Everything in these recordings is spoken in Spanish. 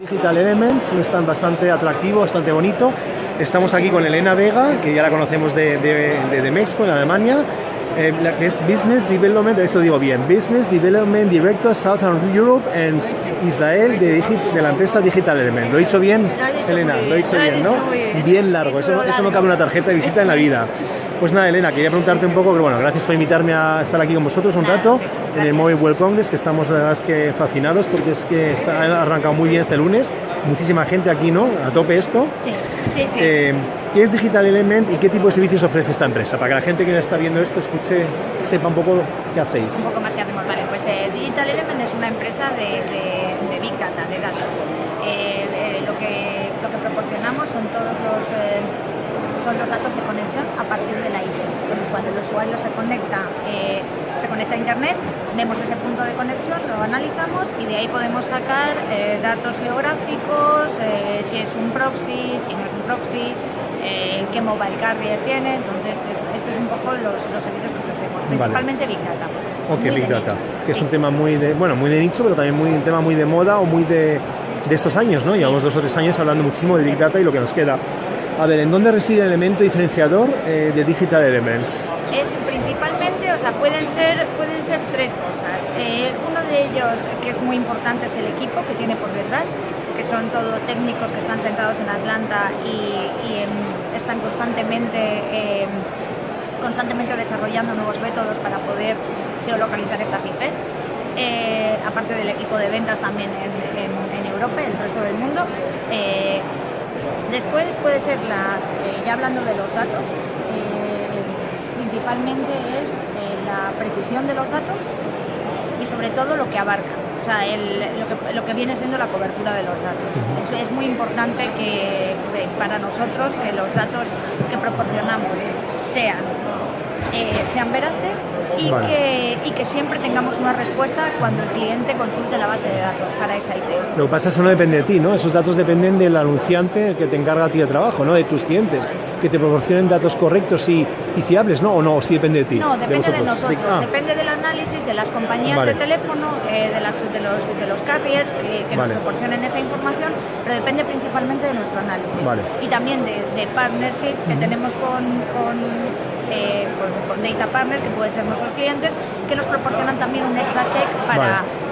Digital Elements, un stand bastante atractivo, bastante bonito. Estamos aquí con Elena Vega, que ya la conocemos de México, en Alemania, la que es Business Development, eso digo bien, Business Development Director Southern Europe and Israel de la empresa Digital Elements. ¿Lo he dicho bien, Elena? Lo he dicho bien, ¿no? Bien largo, eso no cabe en una tarjeta de visita en la vida. Pues nada, Elena, quería preguntarte un poco, pero bueno, gracias por invitarme a estar aquí con vosotros un rato en el Mobile World Congress, que estamos la verdad es que fascinados porque es que ha arrancado muy bien este lunes, muchísima gente aquí, ¿no? A tope esto. Sí. ¿Qué es Digital Element y qué tipo de servicios ofrece esta empresa? Para que la gente que está viendo esto escuche, sepa un poco qué hacéis. Un poco más que hacemos, vale. Pues Digital Element es una empresa de Big Data, de datos. Lo que proporcionamos son todos los datos de conexión a partir de la IP. Entonces, cuando el usuario se conecta a Internet, vemos ese punto de conexión, lo analizamos y de ahí podemos sacar datos geográficos, si es un proxy, si no es un proxy, qué mobile carrier tiene. Entonces, esto es un poco los servicios que ofrecemos, principalmente Big Data. Ok, Big Data, que es un tema muy de nicho, pero también un tema muy de moda o muy de estos años, ¿no? Llevamos 2 o 3 años hablando muchísimo de Big Data y lo que nos queda. A ver, ¿en dónde reside el elemento diferenciador de Digital Elements? Es principalmente, o sea, pueden ser 3 cosas. Uno de ellos, que es muy importante, es el equipo que tiene por detrás, que son todos técnicos que están sentados en Atlanta y están constantemente desarrollando nuevos métodos para poder geolocalizar estas IPs. Aparte del equipo de ventas también en Europa y el resto del mundo. Después puede ser, ya hablando de los datos, principalmente es la precisión de los datos y sobre todo lo que abarca, o sea, lo que viene siendo la cobertura de los datos. Es muy importante para nosotros que los datos que proporcionamos sean veraces y, vale, que siempre tengamos una respuesta cuando el cliente consulte la base de datos para esa IP. Lo que pasa es que no depende de ti, ¿no? Esos datos dependen del anunciante que te encarga a ti de trabajo, ¿no? De tus clientes, que te proporcionen datos correctos y fiables, ¿no? ¿O no? ¿Sí depende de ti? No, depende de nosotros. Depende del análisis de las compañías, vale, de teléfono, de los carriers que vale, nos proporcionen esa información, pero depende principalmente de nuestro análisis. Vale. Y también de partnerships que tenemos con data partners, que pueden ser nuestros clientes, que nos proporcionan también un extra check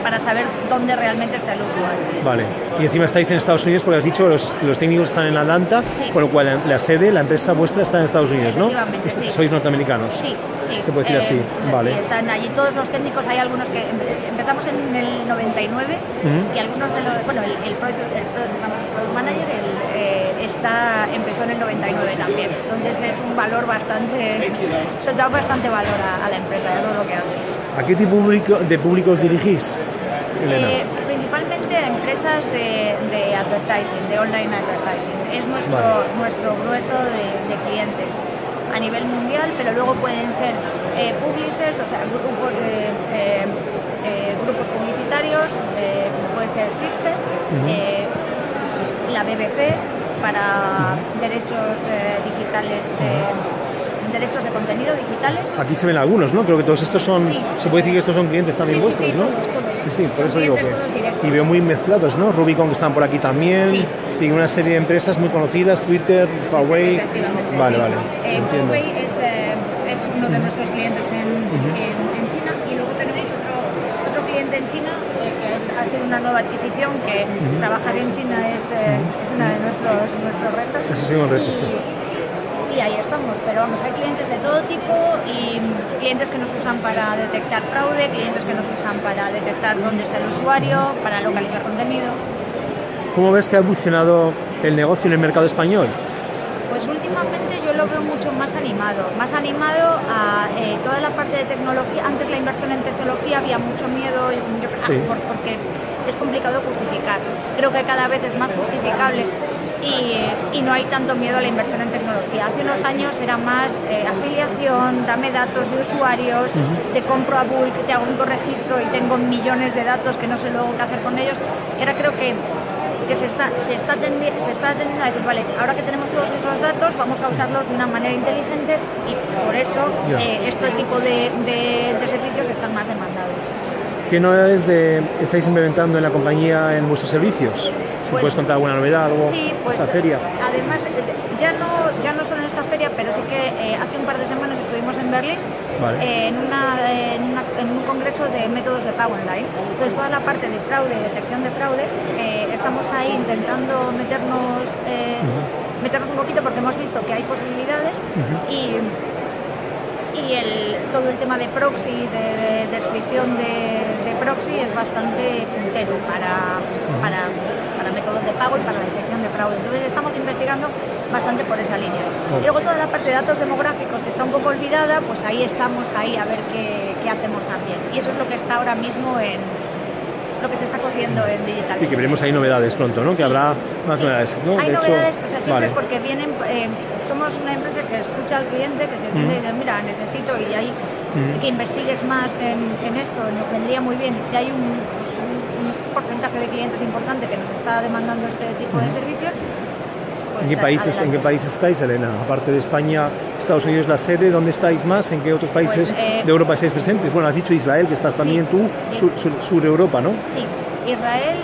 para saber dónde realmente está el usuario. Vale, y encima estáis en Estados Unidos porque has dicho los técnicos están en Atlanta, sí, con lo cual la sede, la empresa vuestra está en Estados Unidos, ¿no? Sí. Sois norteameriamericanos. Sí. Se puede decir así, vale. Sí, están allí todos los técnicos, hay algunos que empezamos en el 99 y algunos de los, bueno, el product manager empezó en el 99 también, entonces es un valor se da bastante valor a la empresa, a todo lo que hace. ¿A qué tipo de públicos dirigís, Elena? Principalmente a empresas de advertising, de online advertising, es nuestro grueso de clientes a nivel mundial, pero luego pueden ser publishers, o sea, grupos publicitarios, puede ser Sixten, la BBC para derechos digitales, derechos de contenido digitales. Aquí se ven algunos, ¿no? Creo que todos estos son, sí, se puede decir que estos son clientes también vuestros, ¿no? Todos. Sí, por eso digo que... Y veo muy mezclados, ¿no? Rubicon, que están por aquí también, sí, y una serie de empresas muy conocidas, Twitter, Huawei... Vale. Huawei es uno de nuestros clientes en China, y luego tenemos otro cliente en China que ha sido una nueva adquisición, que trabajar en China es uno de nuestros retos. Eso sí, un reto, sí. Y ahí estamos, pero vamos, hay clientes de todo tipo y clientes que nos usan para detectar fraude, clientes que nos usan para detectar dónde está el usuario, para localizar contenido. ¿Cómo ves que ha evolucionado el negocio en el mercado español? Pues últimamente yo lo veo mucho más animado a toda la parte de tecnología. Antes la inversión en tecnología había mucho miedo, yo creo, sí, porque es complicado justificar. Creo que cada vez es más justificable y no hay tanto miedo a la inversión en tecnología. Hace unos años era más afiliación, dame datos de usuarios, te compro a bulk, te hago un registro y tengo millones de datos que no sé luego qué hacer con ellos. Ahora creo que se está tendiendo a decir, vale, ahora que tenemos todos esos datos, vamos a usarlos de una manera inteligente y por eso este tipo de servicios están más demandados. ¿Qué novedades estáis implementando en la compañía en vuestros servicios? Si Pues, puedes contar alguna novedad, algo sí, pues, esta feria. Además, ya no solo en esta feria, pero sí que hace un par de semanas estuvimos en Berlín, Vale. en un congreso de métodos de pago online. Entonces, toda la parte de fraude y detección de fraude, estamos ahí intentando meternos un poquito porque hemos visto que hay posibilidades y todo el tema de proxy, de descripción de proxy es bastante puntero para métodos de pago y para la detección de fraude. Entonces estamos investigando bastante por esa línea. Y luego toda la parte de datos demográficos que está un poco olvidada, pues ahí estamos a ver qué hacemos también. Y eso es lo que está ahora mismo lo que se está cociendo en Digital. Y que veremos ahí novedades pronto, ¿no? Que habrá más novedades, ¿no? Hay de novedades, hecho, o sea, siempre porque vienen, somos una empresa que escucha al cliente, que se entiende y dice, mira, necesito y hay que investigues más en esto, nos vendría muy bien. Y si hay un porcentaje de clientes importante que nos está demandando este tipo de servicios, pues ¿En qué países estáis, Elena? Aparte de España, Estados Unidos la sede, ¿dónde estáis más? ¿En qué otros países de Europa estáis presentes? Bueno, has dicho Israel, que estás también tú, sur Europa, ¿no? Sí, Israel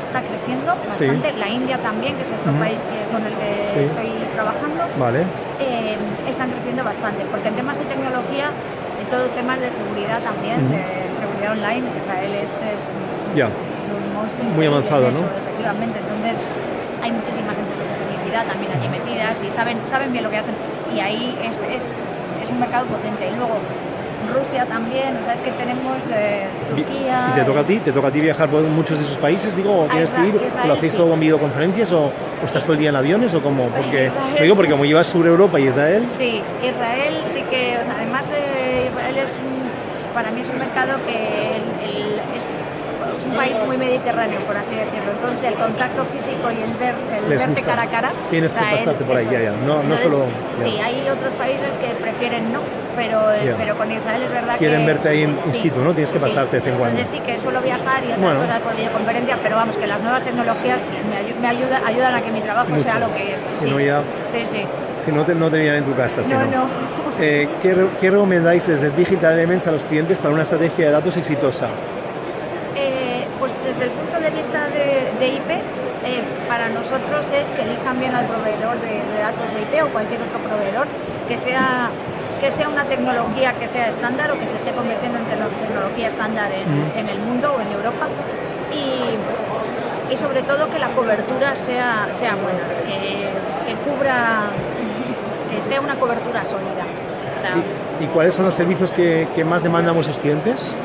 está creciendo bastante, la India también, que es otro país con el que estoy trabajando, vale. Están creciendo bastante, porque en temas de tecnología, en todo temas de seguridad también, de seguridad online, Israel es un monstruo muy avanzado, en eso, ¿no? Efectivamente, entonces hay muchísimas empresas de publicidad también allí metidas y saben bien lo que hacen, y ahí es un mercado potente. Y luego Rusia también, o sea, es que tenemos Turquía. ¿Y te toca a ti viajar por muchos de esos países, digo, o tienes que ir, o lo hacéis todo con videoconferencias, o estás todo el día en aviones, o cómo? Porque como llevas sur Europa y Israel. Sí, Israel sí que, o sea, además Israel para mí es un mercado que es un país muy mediterráneo, por así decirlo. Entonces el contacto físico y el verte cara a cara. Tienes que pasarte por ahí, no solo. Sí, hay otros países que prefieren no, pero con Israel es verdad quieren que verte ahí in situ, ¿no? Tienes que pasarte de vez en cuando. Entonces sí que suelo viajar y otras cosas por videoconferencia, pero vamos, que las nuevas tecnologías me ayudan a que mi trabajo sea lo que es. Si no ya. Si no te vienen en tu casa. No. ¿Qué recomendáis desde Digital Elements a los clientes para una estrategia de datos exitosa? Pues desde el punto de vista de IP, para nosotros es que elijan bien al proveedor de datos de IP o cualquier otro proveedor, que sea una tecnología que sea estándar o que se esté convirtiendo en tecnología estándar en el mundo o en Europa, y sobre todo que la cobertura sea buena, que cubra, que sea una cobertura sólida. O sea, ¿Y cuáles son los servicios que más demandan vuestros clientes?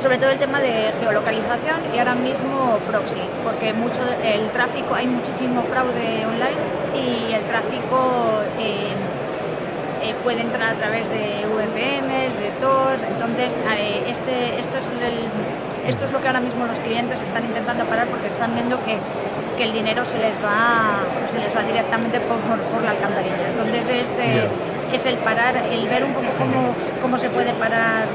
Sobre todo el tema de geolocalización y ahora mismo proxy, porque el tráfico, hay muchísimo fraude online y el tráfico puede entrar a través de VPNs, de Tor, entonces esto es lo que ahora mismo los clientes están intentando parar porque están viendo que el dinero se les va directamente por la alcantarilla. Entonces es el parar, el ver un poco cómo se puede parar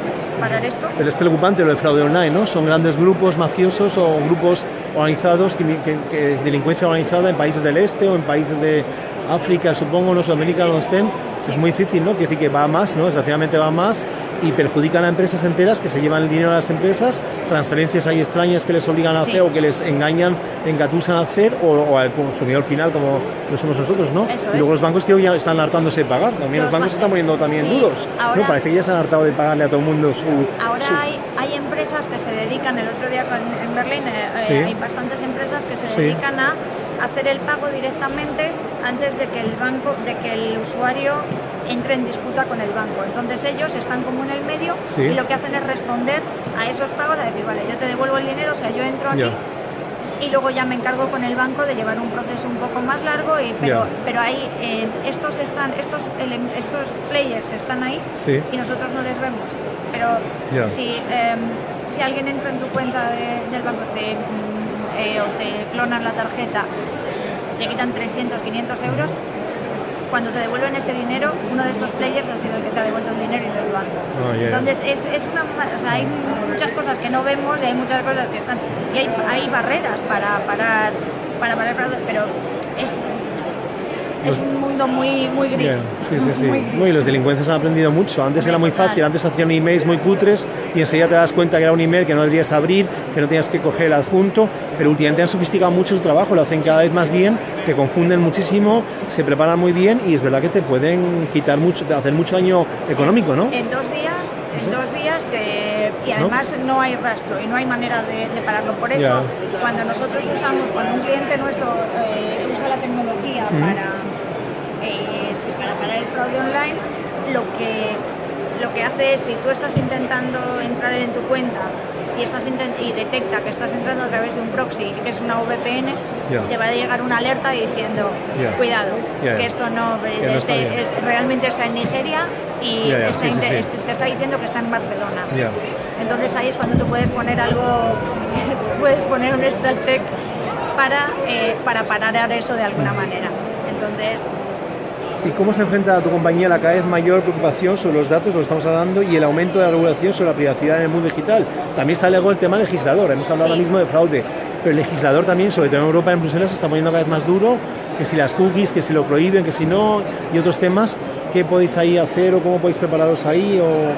esto. Pero es preocupante lo del fraude online, ¿no? Son grandes grupos mafiosos o grupos organizados que es delincuencia organizada en países del este o en países de África, supongo, no Sudamérica, donde estén. Es muy difícil, ¿no? Quiere decir que va más, ¿no? Desgraciadamente va más y perjudican a empresas enteras que se llevan el dinero a las empresas, transferencias ahí extrañas que les obligan a hacer o que les engañan, engatusan a hacer o al consumidor final como lo somos nosotros, ¿no? Y luego los bancos creo que ya están hartándose de pagar, también los bancos se están poniendo también duros, ahora, ¿no? Parece que ya se han hartado de pagarle a todo el mundo Hay empresas que se dedican, el otro día en Berlín hay bastantes empresas que se dedican a hacer el pago directamente antes de que el usuario entre en disputa con el banco. Entonces ellos están como en el medio y lo que hacen es responder a esos pagos, a decir, vale, yo te devuelvo el dinero, o sea, yo entro aquí y luego ya me encargo con el banco de llevar un proceso un poco más largo, pero ahí estos players están ahí y nosotros no les vemos. Pero si alguien entra en tu cuenta del banco o te clonan la tarjeta, te quitan 300, 500 euros, cuando te devuelven ese dinero, uno de estos players ha sido el que te ha devuelto el dinero y del banco. Entonces, hay muchas cosas que no vemos y hay muchas cosas que están... Y hay barreras para parar fraude, pero es un mundo muy gris. Yeah. Sí, sí, sí. Muy gris. No, y los delincuentes han aprendido mucho. Antes era muy fácil, antes hacían emails muy cutres y enseguida te das cuenta que era un email que no deberías abrir, que no tenías que coger el adjunto, pero últimamente han sofisticado mucho su trabajo, lo hacen cada vez más bien, te confunden muchísimo, se preparan muy bien y es verdad que te pueden quitar mucho, hacer mucho daño económico, ¿no? En 2 días y además no hay rastro y no hay manera de pararlo. Por eso, cuando nosotros cuando un cliente nuestro usa la tecnología para parar el fraude online, lo que hace es, si tú estás intentando entrar en tu cuenta y detecta que estás entrando a través de un proxy, que es una VPN, te va a llegar una alerta diciendo, cuidado, que esto realmente está en Nigeria y te está diciendo que está en Barcelona. Entonces ahí es cuando tú puedes poner puedes poner un extra check para parar eso de alguna manera. Entonces, ¿y cómo se enfrenta a tu compañía la cada vez mayor preocupación sobre los datos, lo que estamos hablando, y el aumento de la regulación sobre la privacidad en el mundo digital? También está luego el tema legislador, hemos hablado ahora mismo de fraude, pero el legislador también, sobre todo en Europa, en Bruselas, se está poniendo cada vez más duro, que si las cookies, que si lo prohíben, que si no, y otros temas. ¿Qué podéis ahí hacer o cómo podéis prepararos ahí o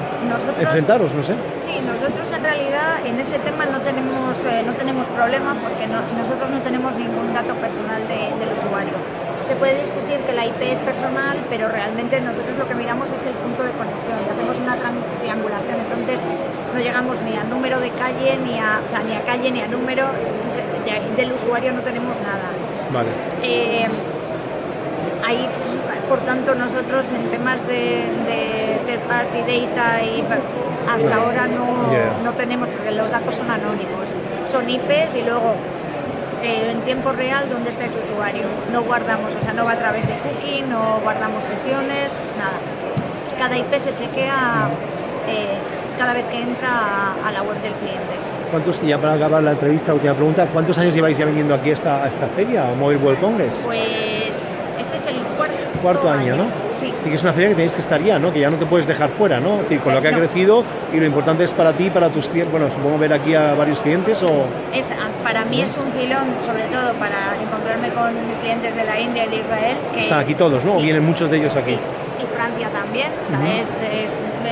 enfrentaros, no sé? Sí, nosotros en realidad en ese tema no tenemos problema porque nosotros no tenemos ningún dato personal del usuario. Se puede discutir que la IP es personal, pero realmente nosotros lo que miramos es el punto de conexión y hacemos una triangulación, entonces no llegamos ni a número de calle, ni a calle, ni a número del usuario, no tenemos nada. Vale. Ahí, por tanto, nosotros en temas de third party data hasta ahora no tenemos, porque los datos son anónimos, son IPs y luego en tiempo real dónde está ese usuario. No guardamos, no va a través de cookie, no guardamos sesiones, nada. Cada IP se chequea cada vez que entra a la web del cliente. Ya para acabar la entrevista, última pregunta, ¿cuántos años lleváis ya viniendo aquí a esta feria, Mobile World Congress? Pues este es el cuarto año, ¿no? Sí. Y que es una feria que tenéis que estar ya, ¿no? Que ya no te puedes dejar fuera, ¿no? Es decir, con lo que ha crecido y lo importante es para ti, para tus clientes, bueno, supongo ver aquí a varios clientes o... Para mí es un filón, sobre todo para encontrarme con clientes de la India y de Israel. Que están aquí todos, ¿no? Sí. ¿O vienen muchos de ellos aquí? Sí. Y Francia también, o sea,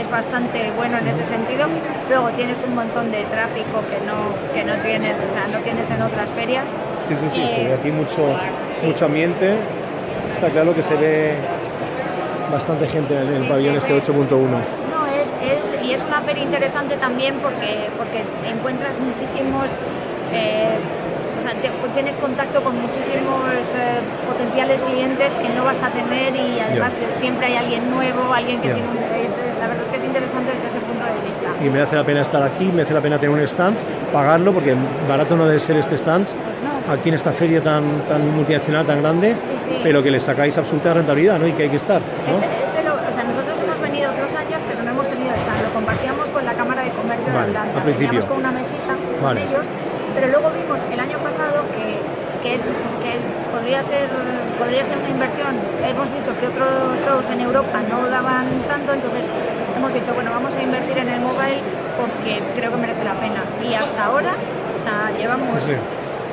es bastante bueno en ese sentido. Luego tienes un montón de tráfico que no tienes, no tienes en otras ferias. Sí, se ve aquí mucho ambiente. Está claro que se ve bastante gente en el pabellón este 8.1. No, y es una feria interesante también porque encuentras muchísimos, tienes contacto con muchísimos potenciales clientes que no vas a tener y además siempre hay alguien nuevo, alguien que tiene la verdad es que es interesante desde ese punto de vista. Y merece la pena estar aquí, merece la pena tener un stand, pagarlo porque barato no debe ser este stand. Pues no. Aquí en esta feria tan multinacional, tan grande, pero que le sacáis absoluta rentabilidad, ¿no? Y que hay que estar, ¿no? Nosotros hemos venido otros años, pero no hemos tenido stand. Lo compartíamos con la Cámara de Comercio de Atlanta. Al principio. Veníamos con una mesita con ellos, pero luego vimos el año pasado que podría ser una inversión. Hemos visto que otros shows en Europa no daban tanto, entonces hemos dicho, bueno, vamos a invertir en el mobile porque creo que merece la pena. Y hasta ahora, llevamos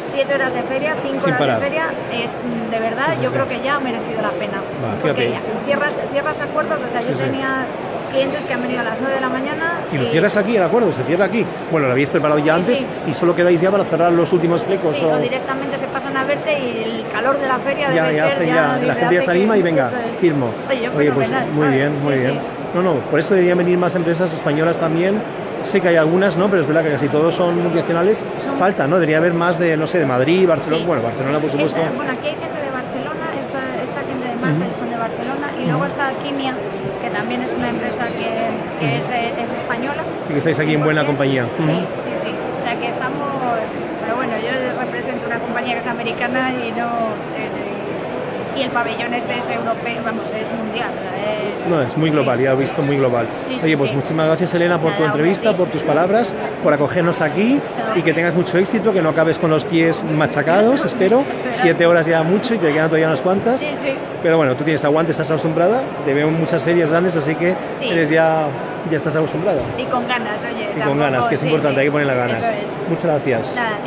7 horas de feria, 5 horas de feria, de verdad, yo creo que ya ha merecido la pena. Porque cierras acuerdos, yo tenía clientes que han venido a las 9 de la mañana. ¿Y lo cierras aquí, el acuerdo? ¿Se cierra aquí? Bueno, lo habéis preparado ya antes y solo quedáis ya para cerrar los últimos flecos. Sí, o directamente se pasan a verte y el calor de la feria la gente ya se anima y venga, firmo. Oye, pues muy bien. No, por eso deberían venir más empresas españolas también. Sé que hay algunas, ¿no? Pero es verdad que casi todos son multinacionales. Falta, ¿no? Debería haber más de Madrid, Barcelona. Bueno, Barcelona, por supuesto. Aquí hay gente de Barcelona, esta gente de Marvel son de Barcelona, y luego está Kimia, que también es una empresa que es española. Sí, que estáis aquí en buena compañía. Sí. O sea que estamos... Pero bueno, yo represento una compañía que es americana y y el pabellón este es europeo, es mundial. No, es muy global, ya lo he visto, muy global. Oye, pues muchísimas gracias, Elena, por tu entrevista, por tus palabras, por acogernos aquí y que tengas mucho éxito, que no acabes con los pies machacados, espero. 7 horas ya mucho y te quedan todavía unas cuantas. Pero bueno, tú tienes aguante, estás acostumbrada, te veo en muchas ferias grandes, así que eres ya estás acostumbrada. Y con ganas, oye. Y con ganas, que es importante, hay que poner las ganas. Muchas gracias. Nada,